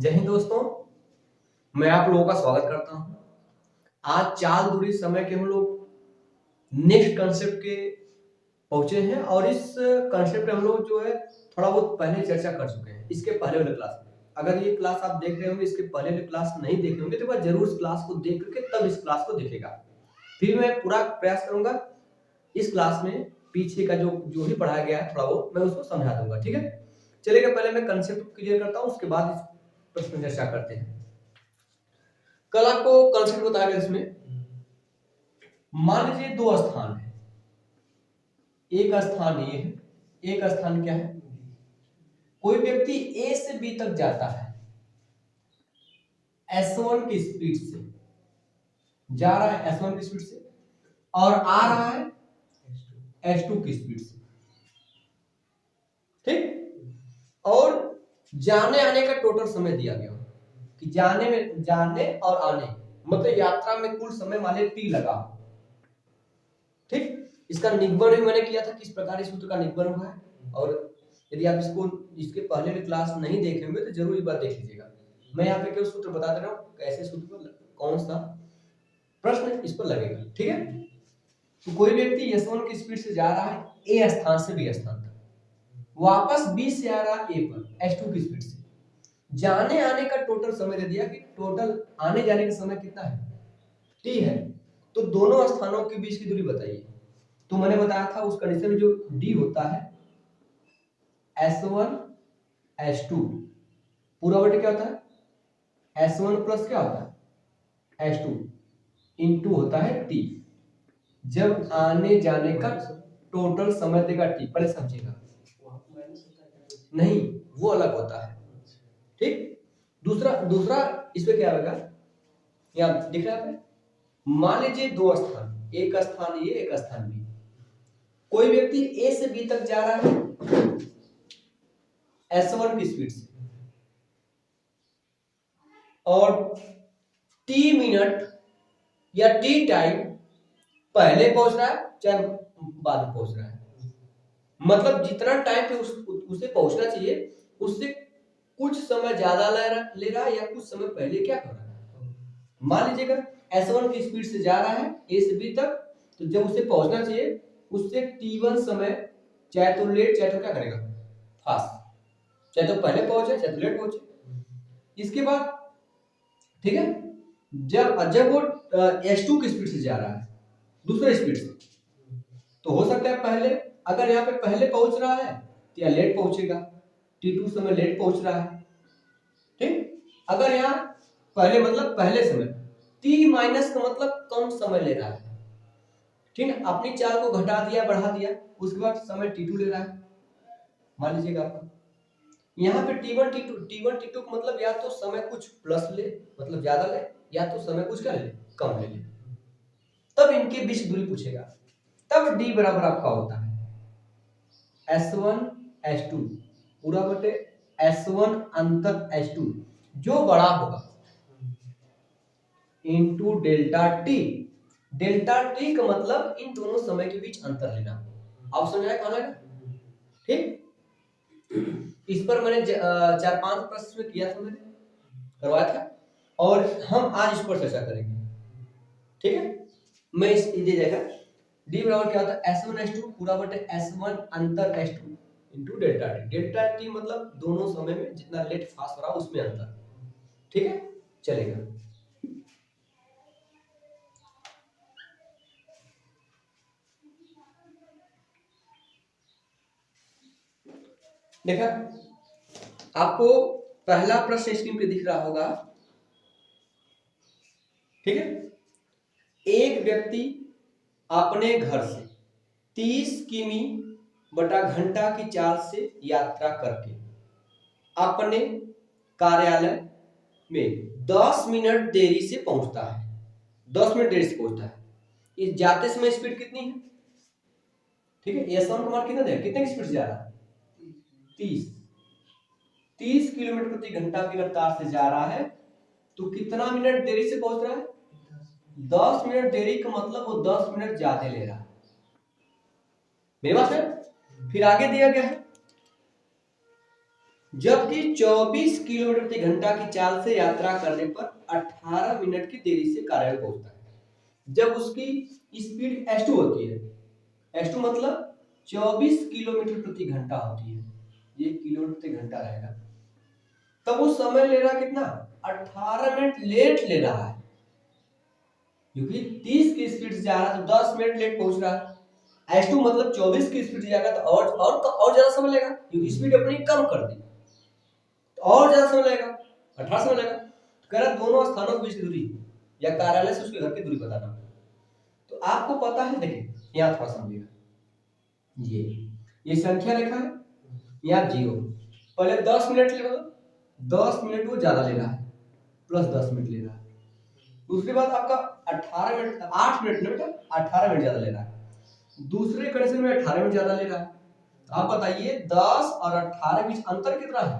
जय हिंद दोस्तों, मैं आप लोगों का स्वागत करता हूं। आज चाल दूरी समय के हम लोग नेक्स्ट कंसेप्ट के पहुंचे हैं और इस कंसेप्ट पे हम लोग जो है थोड़ा बहुत पहले चर्चा कर चुके हैं इसके पहले वाले क्लास में। अगर ये क्लास आप देख रहे होंगे, इसके पहले वाले क्लास नहीं देखे होंगे तो एक बार जरूर इस क्लास को देख करके तब इस क्लास को देखेगा। फिर मैं पूरा प्रयास करूंगा इस क्लास में पीछे का जो जो भी पढ़ाया गया है थोड़ा बहुत मैं उसको समझा दूंगा। ठीक है, चलिए पहले मैं कंसेप्ट क्लियर करता हूँ, उसके बाद इस प्रश्न चर्चा करते हैं। कल आपको कंसेप्ट बताया गया इसमें, मान लीजिए दो स्थान है, एक स्थान ये है, एक स्थान क्या है, कोई व्यक्ति ए से बी तक जाता है S1 की स्पीड से, जा रहा है S1 की स्पीड से और आ रहा है S2 की स्पीड से। ठीक, और जाने आने का टोटल समय दिया गया कि जाने और आने मतलब यात्रा में कुल समय माने T लगा। ठीक, इसका निगमन भी मैंने किया था, किस प्रकार इस सूत्र का निगमन हुआ है, और यदि आप इसके पहले भी क्लास नहीं देखे होंगे तो जरूर एक बार देख लीजिएगा। मैं यहाँ पे केवल सूत्र बता दे रहा हूँ, कैसे सूत्र पर कौन सा प्रश्न इस पर लगेगा। ठीक है, तो कोई व्यक्ति S1 की स्पीड से जा रहा है ए स्थान से बी स्थान तक, वापस बी से आ रहा है ए पर S2 की स्पीड से, जाने आने का टोटल समय दे दिया कि टोटल आने जाने का समय कितना है, T है। तो दोनों स्थानों के बीच की दूरी बताइए। तो मैंने बताया था उस कंडीशन में जो D होता है S1 S2 पूरा बटे क्या होता है S1 प्लस क्या होता है S2 इंटू होता है T। जब आने जाने का टोटल समय देगा T, पहले समझिएगा, नहीं वो अलग होता है। ठीक, दूसरा इस पे क्या होगा, यहाँ दिख रहा है, मान लीजिए दो स्थान, एक स्थान ये एक स्थान बी, कोई व्यक्ति ए से बी तक जा रहा है S1 की स्पीड से और T मिनट या T टाइम पहले पहुंच रहा है चाहे बाद में पहुंच रहा है, मतलब जितना टाइम पे उसे पहुंचना चाहिए उससे कुछ समय ज्यादा ले रहा है या कुछ समय पहले क्या कर रहा है। मान लीजिएगा S1 की स्पीड से जा रहा है ए से बी तक, तो जब उसे पहुंचना चाहिए उससे T1 समय चाहे तो लेट चाहे तो क्या करेगा फास्ट, चाहे तो पहले पहुंचे चाहे तो लेट पहुंचे। इसके बाद ठीक है, जब वो S2 की स्पीड से जा रहा है दूसरे स्पीड से, तो हो सकता है पहले, अगर यहाँ पे पहले पहुंच रहा है तो या लेट पहुंचेगा, T2 समय लेट पहुंच रहा है। ठीक, अगर यहाँ पहले मतलब पहले समय, T माइनस का मतलब कम समय ले रहा है। ठीक है, अपनी चाल को घटा दिया बढ़ा दिया, उसके बाद समय T2 ले रहा है। मान लीजिएगा आपका यहाँ पे T1 T2 का मतलब या तो समय कुछ प्लस ले मतलब ज्यादा ले, या तो समय कुछ क्या ले कम ले, तब इनके बीच दूरी पूछेगा। तब D बराबर आपका होता है S1 S2 पूरा बटे S1 अंतर S2 जो बड़ा होगा into delta T। Delta T का मतलब इन दोनों समय के बीच अंतर लेना। आप समझ आए कौन है? ठीक, इस पर मैंने 4-5 प्रश्न किया था, मैंने करवाया था और हम आज इस पर चर्चा करेंगे। ठीक है, मैं इस दे जाएगा D बराबर क्या होता है S1 S2 पूरा बटे S1 अंतर S2 into delta T। Delta T मतलब दोनों समय में जितना लेट फास्ट हो रहा उसमें अंतर। ठीक है, चलेगा। देखा आपको पहला प्रश्न स्क्रीन पे दिख रहा होगा। ठीक है, एक व्यक्ति अपने घर से 30 किमी बटा घंटा की चाल से यात्रा करके अपने कार्यालय में 10 मिनट देरी से पहुंचता है। 10 मिनट देरी से पहुंचता है। इस जाते समय स्पीड कितनी है? ठीक है, S1 का मान कितना है, कितने की स्पीड से जा रहा है 30 किलोमीटर प्रति घंटा की रफ्तार से जा रहा है, तो कितना मिनट देरी से पहुंच रहा है 10 मिनट देरी का मतलब वो 10 मिनट ज्यादा ले रहा है। मेरी बात है? फिर आगे दिया गया है जबकि 24 किलोमीटर प्रति घंटा की चाल से यात्रा करने पर 18 मिनट की देरी से कार्यालय पहुंचता है। जब उसकी स्पीड S2 होती है, S2 मतलब 24 किलोमीटर प्रति घंटा होती है, ये किलोमीटर प्रति घंटा रहेगा, तब वो समय ले रहा कितना, 18 मिनट लेट ले रहा है, क्योंकि 30 की स्पीड से जा रहा है तो 10 मिनट लेट पहुंच रहा है। S2 मतलब 24 की स्पीड से जाएगा तो और ज्यादा समय लेगा, क्योंकि स्पीड अपनी कम कर दी, तो और ज्यादा समय लगेगा, 18 समय लगेगा। तो कह रहा दोनों स्थानों के बीच की दूरी या कार्यालय से उसके घर की दूरी बताना। तो आपको पता है, देखिए यहाँ थोड़ा समझिएगा, ये संख्या रेखा है, यहाँ 0, पहले 10 मिनट ले लो, 10 मिनट वो ज्यादा ले रहा है, प्लस 10 मिनट ले रहा है। दूसरी बात आपका 18 मिनट, 8 मिनट ले बेटा, 18 मिनट ज्यादा ले रहा है। दूसरे कंडीशन में 18 मिनट ज्यादा ले रहा है। तो आप बताइए 10 और 18 बीच अंतर कितना है,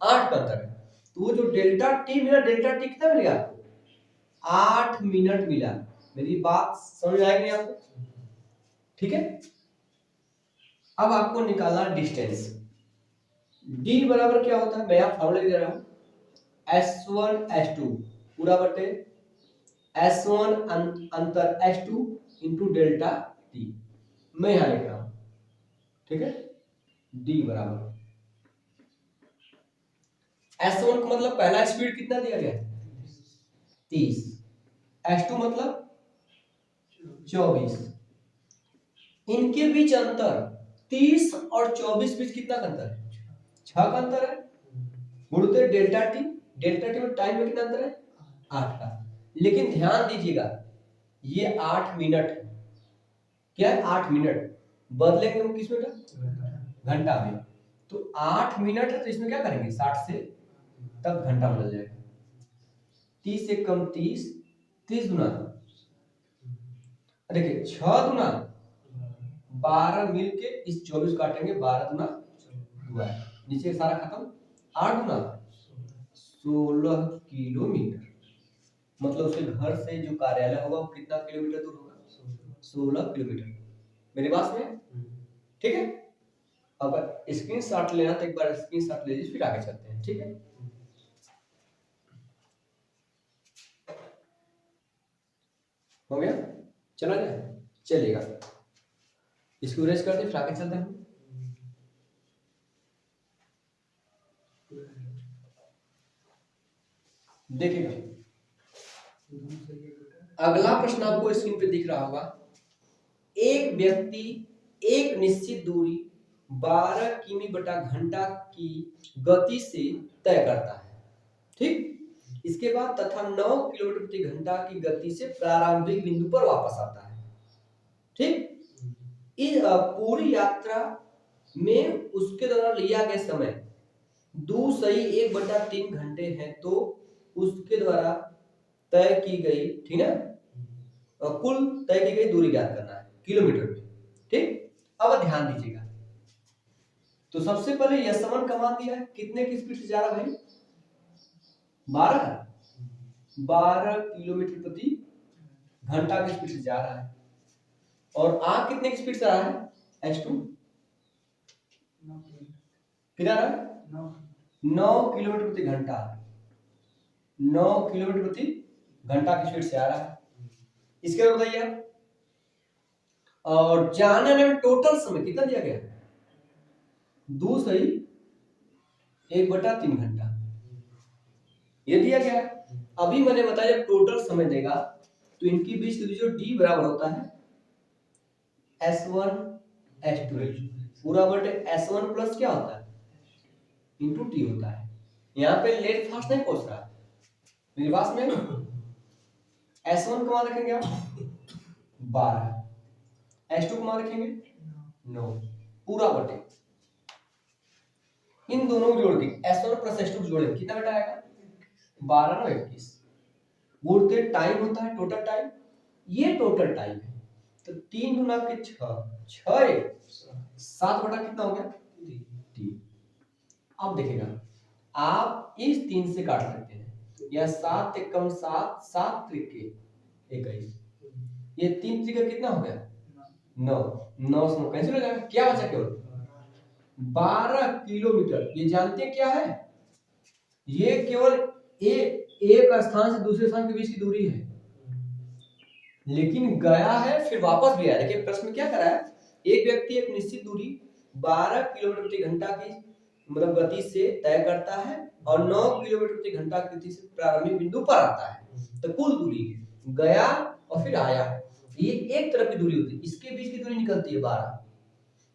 8 का अंतर है। तो वो जो डेल्टा टी मिला, डेल्टा टी कितना मिलेगा आपको, 8 मिनट मिला। मेरी बात समझ आएगी नहीं आपको, ठीक है। अब आपको निकालना डिस्टेंस, d बराबर क्या होता है, मैं यहाँ फॉर्मूला दे रहा हूं, S1 S2 पूरा बटे S1 अंतर S2 इंटू डेल्टा टी, मैं यहाँ लिख रहा हूं, ठीक है। d बराबर S1 का मतलब पहला स्पीड कितना दिया गया है, 30, S2 मतलब 24, इनके बीच अंतर 30 और 24 बीच कितना का अंतर है, 6 का अंतर है, गुणित डेल्टा टी, डेल्टा टी में टाइम में कितना अंतर है, 8 का। लेकिन ध्यान दीजिएगा ये 8 मिनट है, क्या है 8 मिनट, बदलेंगे हम किस में, घंटा में। तो 8 मिनट है तो इसमें क्या करेंगे, 60 से तब घंटा बदल जाएगा, 30 से कम 30, 30 गुना, देखिए 6 गुना 12 मिल के इस 24 काटेंगे, 12 गुना हुआ है, नीचे सारा खत्म, 8 गुना 16 किलोमीटर, मतलब उसके घर से जो कार्यालय होगा वो कितना किलोमीटर दूर होगा, 16 किलोमीटर। मेरी बात में ठीक है। अब स्क्रीनशॉट लेना तो एक बार स्क्रीनशॉट ले लीजिए, फिर आगे चलते हैं, ठीक है। हो गया, चला जाए, चलिएगा इसको रेस करते फिर आगे चलते हैं। देखिएगा अगला प्रश्न आपको स्क्रीन पे दिख रहा होगा, एक व्यक्ति एक निश्चित दूरी 12 किमी बटा घंटा की गति से तय करता है, ठीक। इसके बाद तथा 9 किलोमीटर प्रति घंटा की गति से प्रारंभिक बिंदु पर वापस आता है, ठीक। इस पूरी यात्रा में उसके द्वारा लिया गया समय 2 सही 1/3 घंटे है, तो उसके द्वारा तय की गई, ठीक है, कुल तय की गई दूरी ज्ञात करना है किलोमीटर में, ठीक। अब ध्यान दीजिएगा, तो सबसे पहले यशवन का मान दिया है, कितने की स्पीड से जा रहा भाई, 12 किलोमीटर प्रति घंटा की स्पीड से जा रहा है, और आग कितने की स्पीड से आ रहा है, S2 कितना रहा है, 9 किलोमीटर प्रति घंटा, 9 किलोमीटर प्रति घंटा की स्पीड से आ रहा है। इसके बाद बताइए, और जाने में टोटल समय कितना दिया गया, 2 सही 1/3 घंटा ये दिया गया है। अभी मैंने बताया जब टोटल समय देगा तो इनकी बीच की जो d बराबर होता है S1 S2 पूरा बटे S1 प्लस क्या होता है इंटू टी होता है। यहाँ पे लेट फास्ट नहीं पहुंच रहा, मेरी बात में S1 को मान रखेंगे आप 12, S2 को मान रखेंगे 9, पूरा बटे इन दोनों को जोड़ के S1 प्लस S2 को जोड़े कितना बेटा आएगा, 12 9 21, बोलते टाइम होता है टोटल टाइम, ये टोटल टाइम है, तो 3 गुना के 6 7 बटा कितना हो गया 3। अब देखिएगा आप इस 3 से काट सकते हैं, या 7 एक कम 7 7 त्रिके 21, ये 3 त्रिका कितना हो गया 9, 9 से 9 कैंसिल हो जाएगा, क्या बचा केवल 12 किलोमीटर। ये जानते क्या है? ये केवल एक स्थान से दूसरे स्थान के बीच की दूरी है, लेकिन गया है फिर वापस भी आया। देखिए प्रश्न में क्या करा है, एक व्यक्ति एक निश्चित दूरी 12 किलोमीटर प्रति घंटा की मतलब गति से तय करता है और 9 किलोमीटर प्रति घंटा की गति से प्रारंभिक बिंदु पर आता है। तो कुल दूरी गया और फिर आया, ये एक तरफ की दूरी होती है, इसके बीच की दूरी निकलती है 12।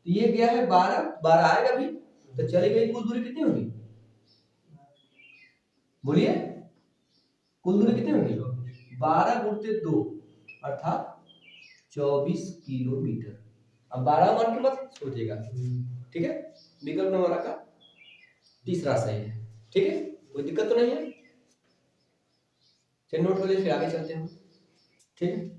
तो ये गया है 12, 12 आएगा भी, तो चली गई कुल दूरी कितनी होगी? बोलिए कुल दूरी कितनी होगी? 12 गुणित 2 अर्थात 24 किलोमीटर। अब 12 मान के मत सोचिएगा, ठीक है? विकल्प नंबर का तीसरा सही है, ठीक है? कोई दिक्कत तो नहीं है? चलिए नोट हो जाए, फिर आगे चलते हैं, ठीक है?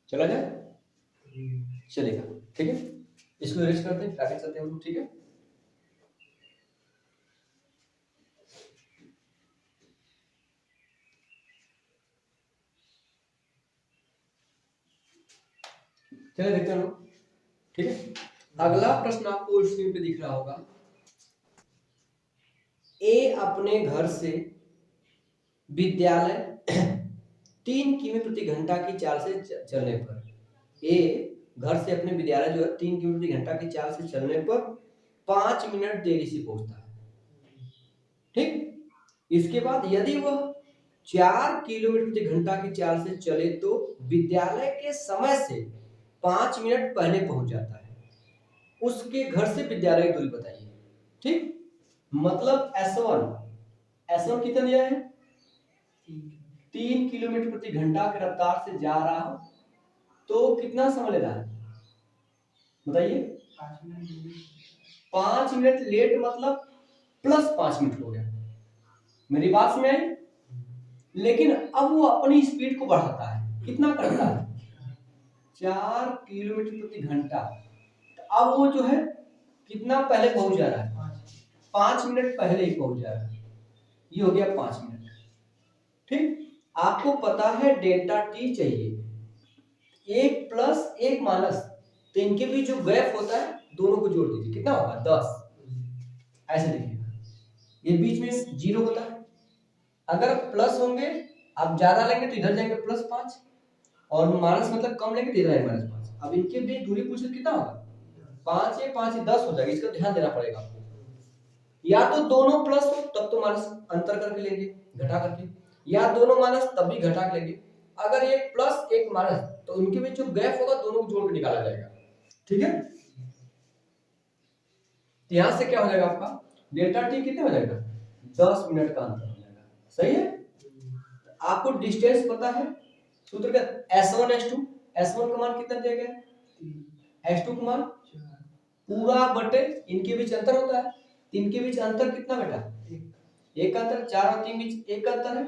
चला जाए, चलेगा, ठीक है? इसको इरेज करते हैं, आगे चलते हैं, ठीक है? चलिए देखते हैं, ठीक है? अगला प्रश्न आपको स्क्रीन पे दिख रहा होगा। ए अपने घर से विद्यालय 3 किमी प्रति घंटा की चाल से चलने पर, ए घर से अपने विद्यालय जो है 3 किमी प्रति घंटा की चाल से चलने पर 5 मिनट देरी से पहुंचता है, ठीक? इसके बाद यदि वह 4 किलोमीटर प्रति घंटा की चाल से चले तो विद्यालय के समय से 5 मिनट पहले पहुंच जाता है। उसके घर से विद्यालय की दूरी बताइए, ठीक? मतलब S1 कितना दिया है? 3 किलोमीटर प्रति घंटा की रफ्तार से जा रहा हो तो कितना समय ले रहा है बताइए? 5 मिनट लेट मतलब प्लस 5 मिनट हो गया। मेरी बात समझ आई? लेकिन अब वो अपनी स्पीड को बढ़ाता है, कितना करता है? 4 किलोमीटर प्रति घंटा। अब वो जो है कितना पहले पहुंच जा रहा है? 5 मिनट पहले ही पहुंच जा रहा है। ये हो गया 5 मिनट, ठीक? आपको पता है डेल्टा टी चाहिए, 1 प्लस 1 माइनस, तो इनके बीच जो गैप होता है दोनों को जोड़ दीजिए, कितना होगा? 10। ऐसे देखिएगा, ये बीच में 0 होता है, अगर प्लस होंगे आप ज्यादा लेंगे तो इधर जाएंगे +5, और माइनस मतलब कम लेंगे तो इधर आएगा -5। अब इनके बीच दूरी पूछे कितना होगा? 5 से 5 से 10 हो जाएगा, इसका ध्यान देना पड़ेगा आपको। या तो दोनों प्लस हो तब तो माइनस अंतर करके लेंगे, घटा करके, या दोनों माइनस तब भी घटा के लेंगे। अगर एक प्लस एक माइनस तो उनके बीच जो गैप होगा दोनों को जोड़ के निकाला जाएगा, ठीक है? यहां से क्या हो जाएगा आपका? डेल्टा टी कितने हो जाएगा? 10 मिनट का अंतर हो जाएगा, सही है? आपको डिस्टेंस पता है, सूत्र का S1 S1 का मान कितना दिया गया? 3। S2 का मान पूरा बटे इनके बीच अंतर होता है, इनके बीच अंतर कितना बेटा? 1 का अंतर, 4 और 3 बीच 1 का अंतर है,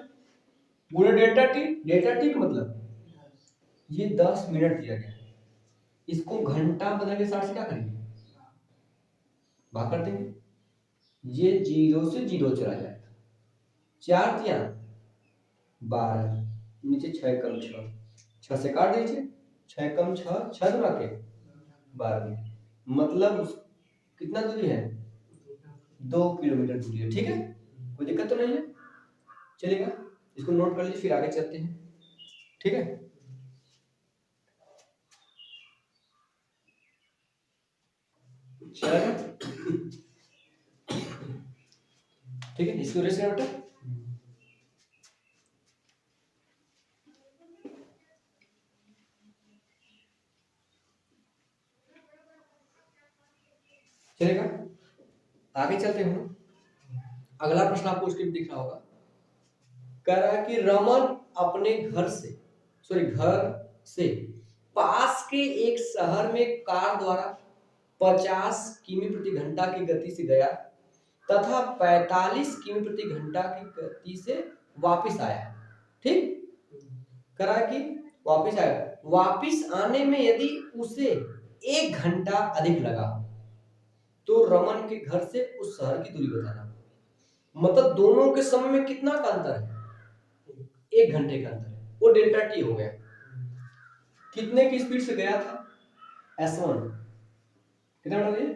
पूरे डेल्टा टी का मतलब ये 10 मिनट दिया गया है। इसको घंटा बदल के 60 से क्या करेंगे? भाग कर देंगे, ये 0 से 0 चला जाएगा, 4 दिया 12, नीचे 6 कम 6 से काट दीजिए, 6 कम 6 6 गुना के 12, मतलब कितना दूरी है? 2 किलोमीटर दूरी है, ठीक है? कोई दिक्कत तो नहीं है? चलेगा, इसको नोट कर लीजिए, फिर आगे चलते हैं, ठीक है? चलेगा, ठीक है? इसको रेस बेटा, चलेगा? आगे चलते हैं, अगला प्रश्न आपको स्क्रीन दिख रहा होगा। कह रहा है कि रमन अपने घर से पास के एक शहर में कार द्वारा 50 किमी प्रति घंटा की गति से गया तथा 45 किमी प्रति घंटा की गति से वापस आया, ठीक? कह रहा है कि वापस आया, वापस आने में यदि उसे 1 घंटा अधिक लगा तो रमन के घर से उस शहर की दूरी बताना। मतलब दोनों के समय में कितना का अंतर है? 1 घंटे का अंतर है, वो डेल्टा टी हो गया। कितने की स्पीड से गया था S1, कितना मीटर ये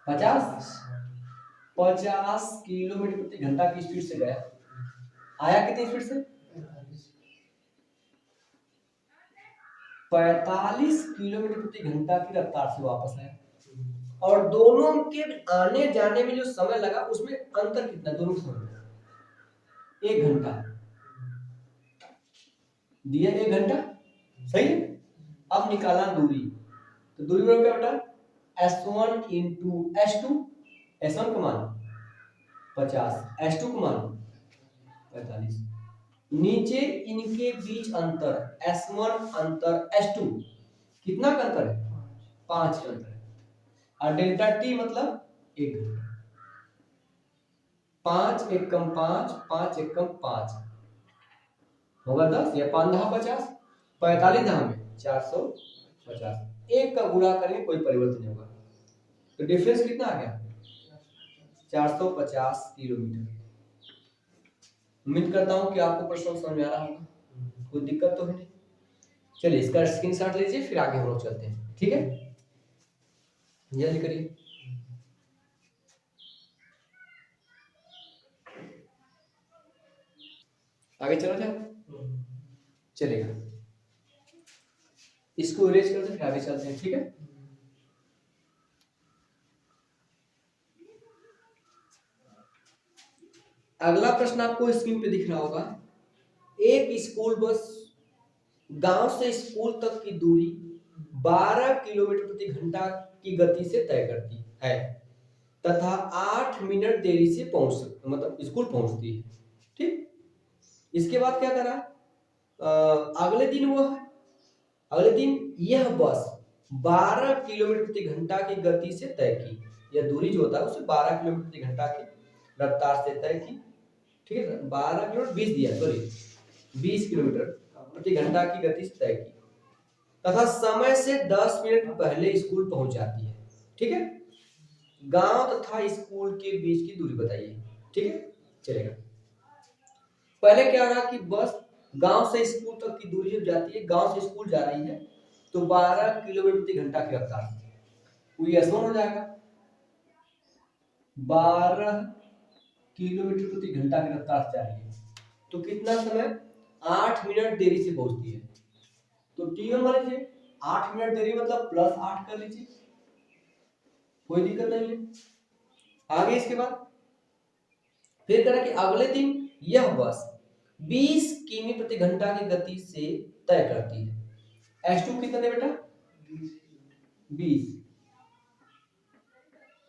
50 किलोमीटर प्रति घंटा की स्पीड से गया, आया कितनी स्पीड से 45 किलोमीटर प्रति घंटा की रफ्तार से वापस आया। और दोनों के आने जाने में जो समय लगा उसमें अंतर कितना, दोनों के समय 1 घंटा दिया, 1 घंटा सही है। अब निकाला दूरी, तो दूरी बराबर क्या बेटा S1 इंटू S2, S1 का मान 50, S2 का मान 45, नीचे इनके बीच अंतर S1 अंतर S2 कितना का अंतर है 5 का अंतर है, और डेल्टा टी मतलब 1 घंटा। 5 एकम 5, 5 एकम 5 होगा 10 या 5 दहा 50, 45 दहा में 450, एक का गुणा करेंगे कोई परिवर्तन नहीं होगा, तो डिफरेंस कितना आ गया 450 किलोमीटर। उम्मीद करता हूं कि आपको प्रश्न समझ में आ रहा होगा, कोई दिक्कत तो है नहीं। चलिए इसका स्क्रीनशॉट लीजिए, फिर आगे हम लोग चलते हैं, ठीक है, जल्दी करिए। आगे चला जाए, चलेगा, इसको इरेज करते फिर आगे चलते हैं, ठीक है। अगला प्रश्न आपको स्क्रीन पे दिख रहा होगा, एक स्कूल बस गांव से स्कूल तक की दूरी 12 किलोमीटर प्रति घंटा की गति से तय करती है तथा 8 मिनट देरी से मतलब स्कूल पहुंचती है, ठीक। इसके बाद क्या करा, अगले दिन यह बस 12 किलोमीटर प्रति घंटा की गति से तय की, यह दूरी जो होता है उसे 12 किलोमीटर प्रति घंटा की रफ्तार से तय की, ठीक है। 12 किलोमीटर 20 दिया, सॉरी 20 किलोमीटर प्रति घंटा की गति से तय की तथा समय से 10 मिनट पहले स्कूल पहुंच जाती है, ठीक है। गांव तथा स्कूल के बीच की दूरी बताइए, ठीक है, चलेगा। पहले क्या रहा कि बस गांव से स्कूल तक की दूरी जब जाती है, गांव से स्कूल जा रही है तो 12 किलोमीटर प्रति घंटा की रफ्तार से S1 हो जाएगा, 12 किलोमीटर प्रति घंटा की रफ्तार से जा रही है तो कितना समय 8 मिनट देरी से पहुंचती है, तो T1 मान लीजिए 8 मिनट देरी मतलब +8 कर लीजिए, कोई दिक्कत नहीं है। आगे इसके बाद फिर करें कि अगले दिन यह बस 20 किमी प्रति घंटा की गति से तय करती है। S2 कितना है बेटा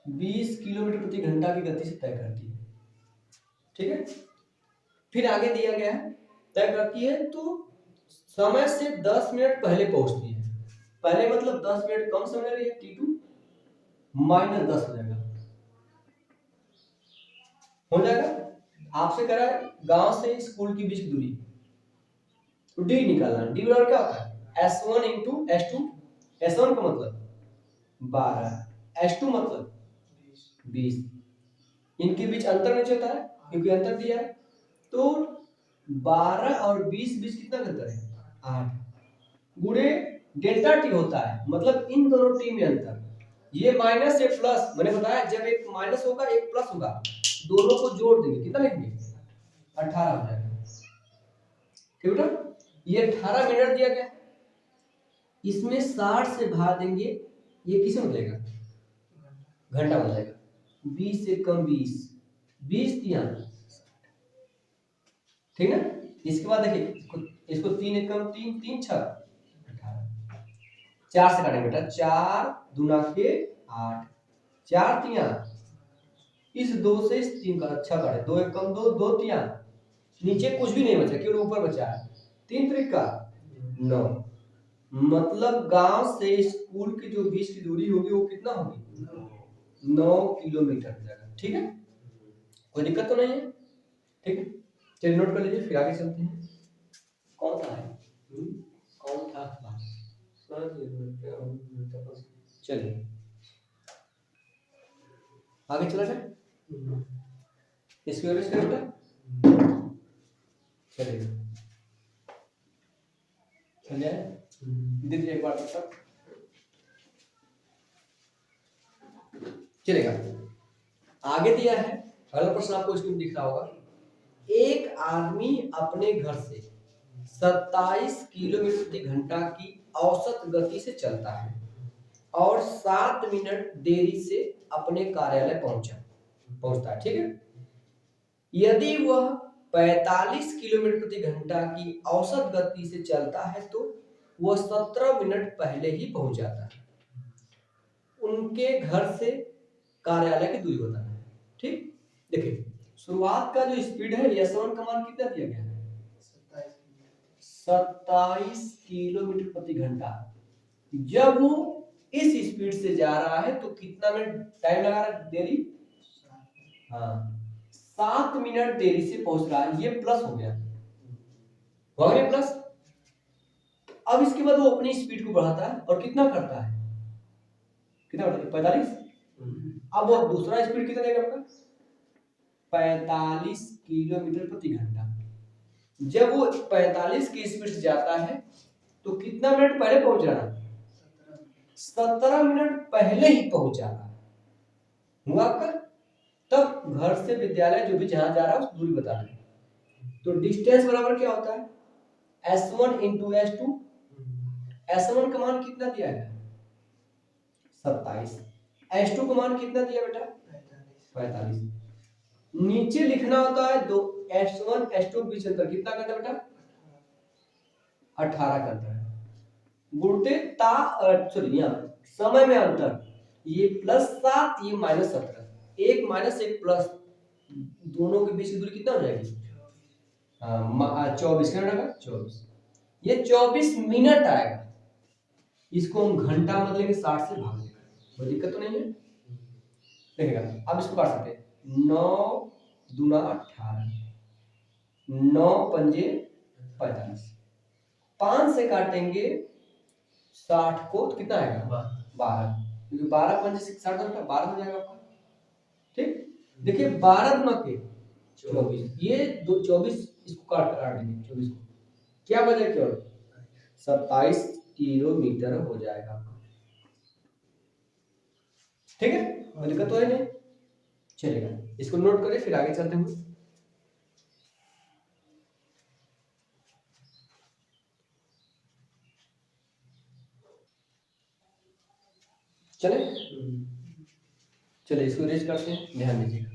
20 किलोमीटर प्रति घंटा की गति से तय करती है, ठीक है। फिर आगे दिया गया है तय करती है तो समय से 10 मिनट पहले पहुंचती है, पहले मतलब 10 मिनट कम समय ले रही है, T2 -10 हो जाएगा, आपसे करा है गांव से स्कूल की बीच की दूरी, तो डी निकालना, डी बराबर क्या होता है S1 इंटू S2, S1 का मतलब 12, S2 मतलब 20, इनके बीच अंतर नीचे होता है क्योंकि अंतर दिया है, तो 12 और 20 बीच कितना अंतर है 8 गुणे डेल्टा टी होता है, मतलब इन दोनों टी में अंतर, ये माइनस से प्लस, मैंने बताया जब एक माइनस होगा एक प्लस होगा दोनों को जोड़ देंगे कितना लिखेंगे 18 हो जाएगा, ठीक है। ये 18 मिनट दिया गया, इसमें 60 से भाग देंगे, ये किसे बदलेगा घंटा बदलेगा, 20 से कम 20, 20 तिया, ठीक ना। इसके बाद देखिए इसको 3 एकम 3, 3 6 18, 4 से काटेंगे बेटा, 4 दूना के 8, 4 तिया, इस 2 से इस 3 का अच्छा काटे, 2 एकम 2, 2 तिया, नीचे कुछ भी नहीं बचा केवल ऊपर बचा है, 3 त्रिका 9, मतलब गांव से स्कूल की जो बीच की दूरी होगी वो कितना होगी 9 किलोमीटर हो जाएगा, ठीक है, कोई दिक्कत तो नहीं है, ठीक है। चलिए नोट कर लीजिए फिर आगे चलते हैं। कौन था है कौन था चलिए आगे चला जाए, इसकी वजह से बेटा चलेगा, चल जाए दीजिए एक बार तक चलेगा। आगे दिया है अगला प्रश्न, आपको स्क्रीन दिख रहा होगा। एक आदमी अपने घर से 27 किलोमीटर प्रति घंटा की औसत गति से चलता है और 7 मिनट देरी से अपने कार्यालय पहुंचता है, ठीक है। यदि वह 45 किलोमीटर प्रति घंटा की औसत गति से चलता है तो वह 17 मिनट पहले ही पहुंच जाता है। उनके घर से कार्यालय की दूरी बताना है, ठीक। देखिए शुरुआत का जो स्पीड है S1 का मान कितना दिया गया है? 27 किलोमीटर प्रति घंटा। जब वो इस स्पीड से जा रहा है तो कितना मिनट टाइम लगा रहा है, देरी? हाँ, 7 मिनट देरी से पहुंच रहा है। ये प्लस हो गया प्लस। अब इसके बाद वो अपनी स्पीड को बढ़ाता है और कितना करता है, कितना बढ़ाता है? 45। अब वो दूसरा स्पीड कितना देगा आपका? 45 किलोमीटर प्रति घंटा। जब वो 45 की स्पीड से जाता है तो कितना मिनट पहले पहुंच रहा है? 17 मिनट पहले ही पहुंच जाना हुआ आपका। तब घर से विद्यालय जो भी जहां जा रहा है उस दूरी बताना है। तो डिस्टेंस बराबर क्या होता है? S1 into S2। S1 का मान कितना दिया है? 27। S2 का मान कितना दिया बेटा? 45। नीचे लिखना होता है दो S1 S2 बीच अंतर कितना करता है बेटा? 18 करता है। गुणते सॉरी यहाँ समय में अंतर, ये +7 ये -17, एक माइनस एक प्लस, दोनों के बीच की दूरी कितना हो जाएगी? 24 कितना रहेगा? 24। ये 24 मिनट आएगा। इसको हम घंटा मतलब कि 60 से भाग देगा, कोई दिक्कत तो नहीं है। देखिएगा अब इसको काट सकते हैं। 9 दूना 18, 9 पंजे 45, 5 से काटेंगे 60 को तो कितना आएगा? 12, क्योंकि 12 पंजे 60 होता है, 12 हो जाएगा आपका, ठीक। देखिए 12 गुना के 24, ये 24 इसको काट देंगे 24 को, क्या बचा केवल 27 किलोमीटर हो जाएगा आपका, ठीक है। कोई दिक्कत तो है नहीं, चलेगा। इसको नोट करें फिर आगे चलते हैं। चले चलिए इसको रेज करते हैं, ध्यान दीजिएगा।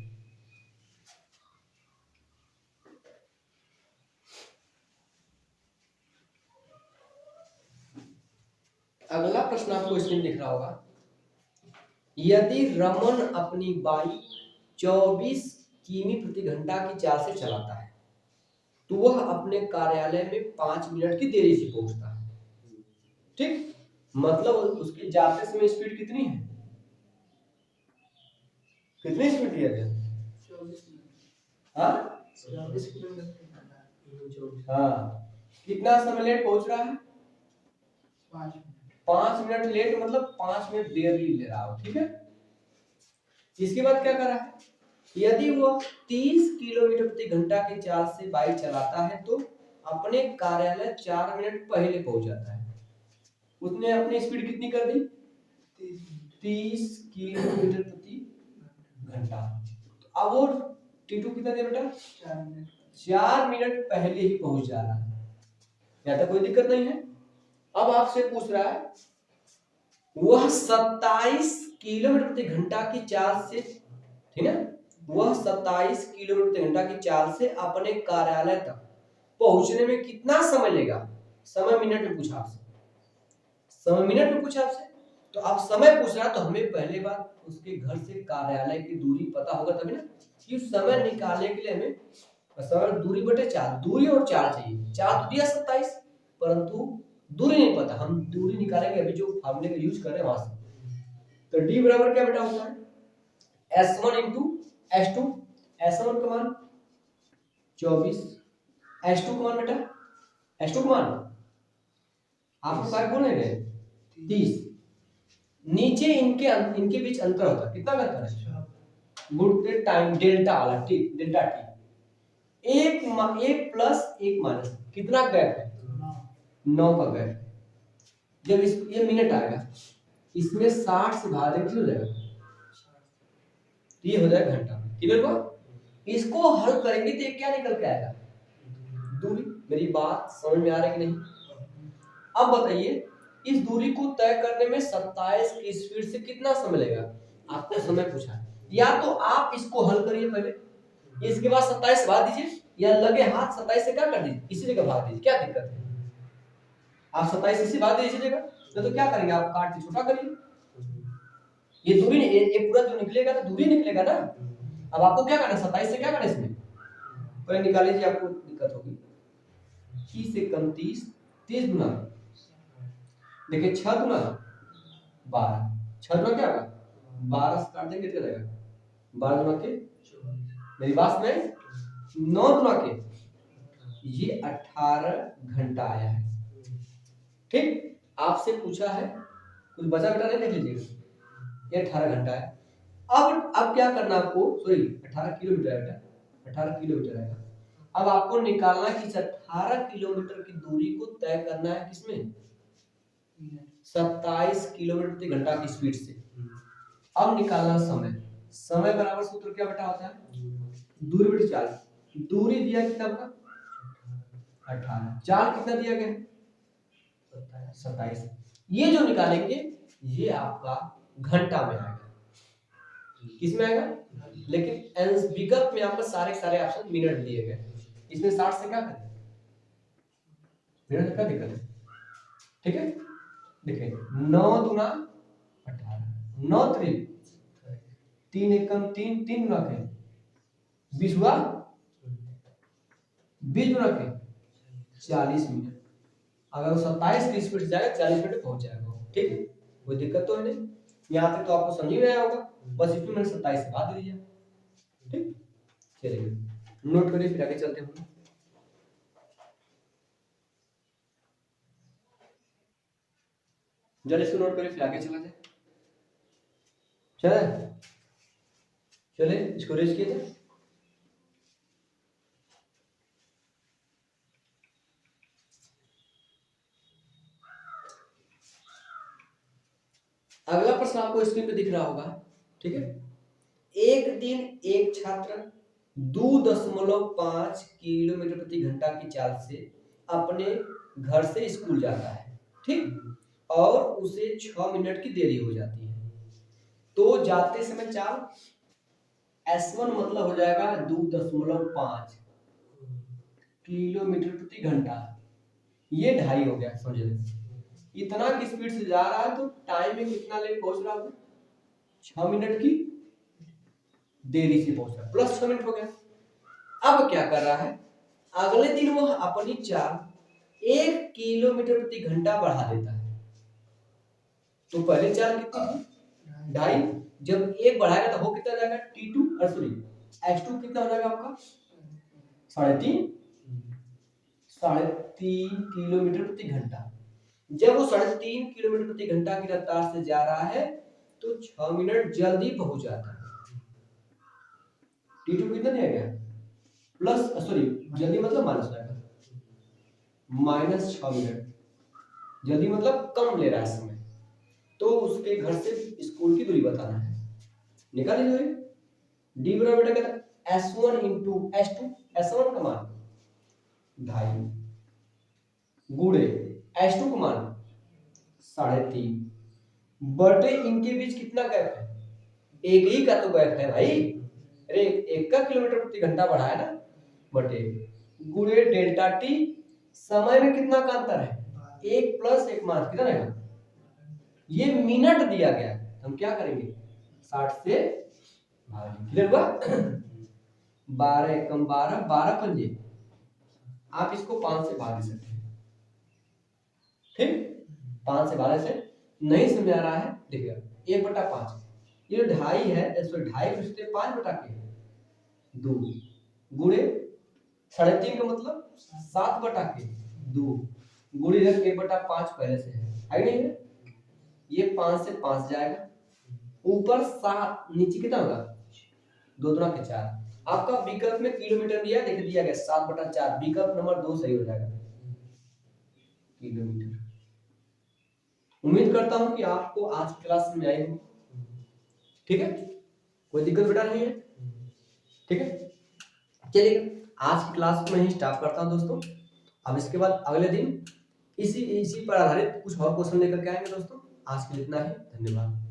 अगला प्रश्न आपको स्क्रीन दिख रहा होगा। यदि रमन अपनी बाइक 24 किमी प्रति घंटा की चाल से चलाता है तो वह अपने कार्यालय में 5 मिनट की देरी से पहुंचता है, ठीक। मतलब उसके जाते समय स्पीड कितनी है? कितनी स्पीड दिया गया? 24। हाँ 24 किलोमीटर। हाँ, कितना समय लेट पहुंच रहा है? 5 मिनट लेट, मतलब 5 मिनट देर ले रहा हो, ठीक है। इसके बाद क्या कर रहा है? यदि वह 30 किलोमीटर प्रति घंटा की चाल से बाइक चलाता है तो अपने कार्यालय 4 मिनट पहले पहुंच जाता है। उसने अपनी स्पीड कितनी कर दी? 30 किलोमीटर प्रति घंटा। तो अब वो T2 कितना दे बेटा? 4 मिनट पहले ही पहुंच जा रहा है, यहाँ तक कोई दिक्कत नहीं है। अब आपसे पूछ रहा है वह 27 किलोमीटर प्रति घंटा की चाल से, ठीक है, वह 27 किलोमीटर प्रति घंटा की चाल से अपने कार्यालय तक पहुंचने में कितना समय लेगा? समय मिनट में पूछा आपसे, समय मिनट में पूछा आपसे, तो आप समय पूछ रहा तो हमें पहले बात उसके घर से कार्यालय की दूरी पता होगा तभी ना, कि समय निकालने के लिए हमें समय दूरी बटे 4, दूरी और 4 चाहिए। 4 तो दिया 27, परंतु दूरी नहीं पता, हम दूरी निकालेंगे अभी जो फॉर्मूले का यूज कर रहे हैं वहां से। तो d बराबर क्या बेटा होता है? S1 into S2। S1 का मान 24, S2 का मान बेटा, S2 का मान आपको क्या बोल रहे हैं? 30। नीचे इनके बीच अंतर होता है, कितना अंतर है? गुणते टाइम डेल्टा वाला, टी डेल्टा टी। एक प्लस एक माइनस, कितना गैप है? 9 का गैप है। जब ये मिनट आएगा, इसमें 60 से भाग देंगे, हो जाएगा, ये हो जाएगा घंटा। क्लियर हुआ? इसको हल करेंगे तो ये क्या निकल के आएगा? दूरी। मेरी बात समझ में आ रही कि नहीं? अब बताइए, इस दूरी को तय करने में 27 की स्पीड से कितना समय लगेगा? आपको समय पूछा है, या तो आप इसको हल करिए पहले, इसके बाद 27 भाग दीजिए, या लगे हाथ 27 से क्या कर दीजिए, इसी जगह भाग दीजिए, क्या दिक्कत है? आप 27 इसी भाग दीजिए इसी जगह, तो क्या करेंगे आप? काट के छोटा करिए, ये दूरी ये पूरा जो निकलेगा ना, दूरी निकलेगा ना। अब आपको क्या करना है? 27 से क्या करना है इसमें? पहले निकाल लीजिए, आपको दिक्कत होगी। 30 से कम 30, 30 गुना, देखिए 6 गुना 12, 6 गुना क्या होगा? 12 से काट देंगे, कितना रहेगा? 12 गुना के, मेरी बात में 9 गुना के, ये 18 घंटा आया है। ठीक, आपसे पूछा है, कुछ बचा बेटा नहीं, देख लीजिएगा, ये 18 घंटा है। अब क्या करना आपको? सॉरी, 18 किलोमीटर है बेटा, 18 किलोमीटर है। अब आपको निकालना है कि 18 किलोमीटर की दूरी को तय करना है किसमें? 27 किलोमीटर प्रति घंटा की स्पीड से। अब निकालना समय, समय बराबर सूत्र क्या बेटा होता है? दूरी बटे चाल। दूरी दिया कितना आपका? 18, चाल कितना दिया गया? 27। ये जो निकालेंगे ये आपका घंटा में आएगा, किसमें आएगा? लेकिन विकल्प में आपको सारे सारे ऑप्शन मिनट दिए गए, इसमें 60 से क्या करें? मिनट का दिक्कत है। ठीक है, देखिए 9 गुना 18, 9 त्रिक 3 एकम 3, 3 गुना के 20 हुआ, 20 गुना के 40 मिनट। अगर वो 27 की स्पीड से जाएगा 40 मिनट पहुंच जाएगा। ठीक है, कोई दिक्कत तो है नहीं, यहाँ तक तो आपको समझ में आया होगा। बस इसमें मैंने 27 से भाग दीजिए। ठीक, चलिए नोट करिए, फिर आगे चलते हैं। जरा इसको नोट करिए, फिर आगे चला जाए। चले चले, इसको रेस किए थे। अगला प्रश्न आपको स्क्रीन पे दिख रहा होगा। ठीक है, एक दिन एक छात्र 2.5 किलोमीटर प्रति घंटा की चाल से अपने घर से स्कूल जाता है। ठीक, और उसे 6 मिनट की देरी हो जाती है, तो जाते समय चाल S1 मतलब हो जाएगा 2.5 किलोमीटर प्रति घंटा, ये 2.5 हो गया। समझे, इतना की स्पीड से जा रहा है तो टाइम में कितना लेट पहुंच रहा है? 6 मिनट की देरी से पहुंच रहा है, प्लस 6 मिनट हो गया। अब क्या कर रहा है? अगले दिन वो अपनी चाल 1 किलोमीटर प्रति घंटा बढ़ा देता है। तो पहले चाल कितनी थी? 2.5, जब 1 बढ़ाएगा तो हो कितना जाएगा? T2 और सॉरी H2 कितना हो जाएगा आपका? 3.5, 3.5 किलोमीटर प्रति घंटा। जब वो 3.5 किलोमीटर प्रति घंटा की रफ्तार से जा रहा है तो 6 मिनट जल्दी पहुंच जाता है। T2 कितना दिया गया? प्लस सॉरी जल्दी मतलब माइनस आएगा, -6 मिनट। जल्दी मतलब कम ले रहा है समय, तो उसके घर से स्कूल की दूरी बताना है। निकाल लीजिए, D बराबर बेटा कहता S1 इंटू S2, S1 का मान 2.5 गुणे H2 का मान 3.5 बटे इनके बीच कितना गैप है? एक ही का तो गैप है भाई, अरे 1 का किलोमीटर प्रति घंटा बढ़ा है ना, बटे गुणे डेल्टा टी, समय में कितना का अंतर है? 1 + 1 मान कितना रहेगा? ये मिनट दिया गया, हम क्या करेंगे? 60 से भाग। क्लियर हुआ? 12 एकम 12, 12 पंजे, आप इसको 5 से भाग दे सकते हैं। ठीक, 5 से 12 से नहीं समझ आ रहा है, देखिए 1/5, ये 2.5 है, इसको 2.5 से 5/2 गुणे 3.5 का मतलब 7/2 गुणे 1/5 पहले से है नहीं है? ये 5 से 5 जाएगा, ऊपर 7, नीचे कितना होगा? 2 × 4। आपका विकल्प में किलोमीटर दिया, देखिए दिया गया 7/4, विकल्प नंबर 2 सही हो जाएगा, किलोमीटर। उम्मीद करता हूं कि आपको आज की क्लास में आई होगी। ठीक है, कोई दिक्कत बेटा नहीं है। ठीक है, चलिए आज की क्लास में ही स्टार्ट करता हूं दोस्तों। अब इसके बाद अगले दिन इसी पर आधारित कुछ और क्वेश्चन लेकर के आएंगे दोस्तों। आज के लिए इतना ही, धन्यवाद।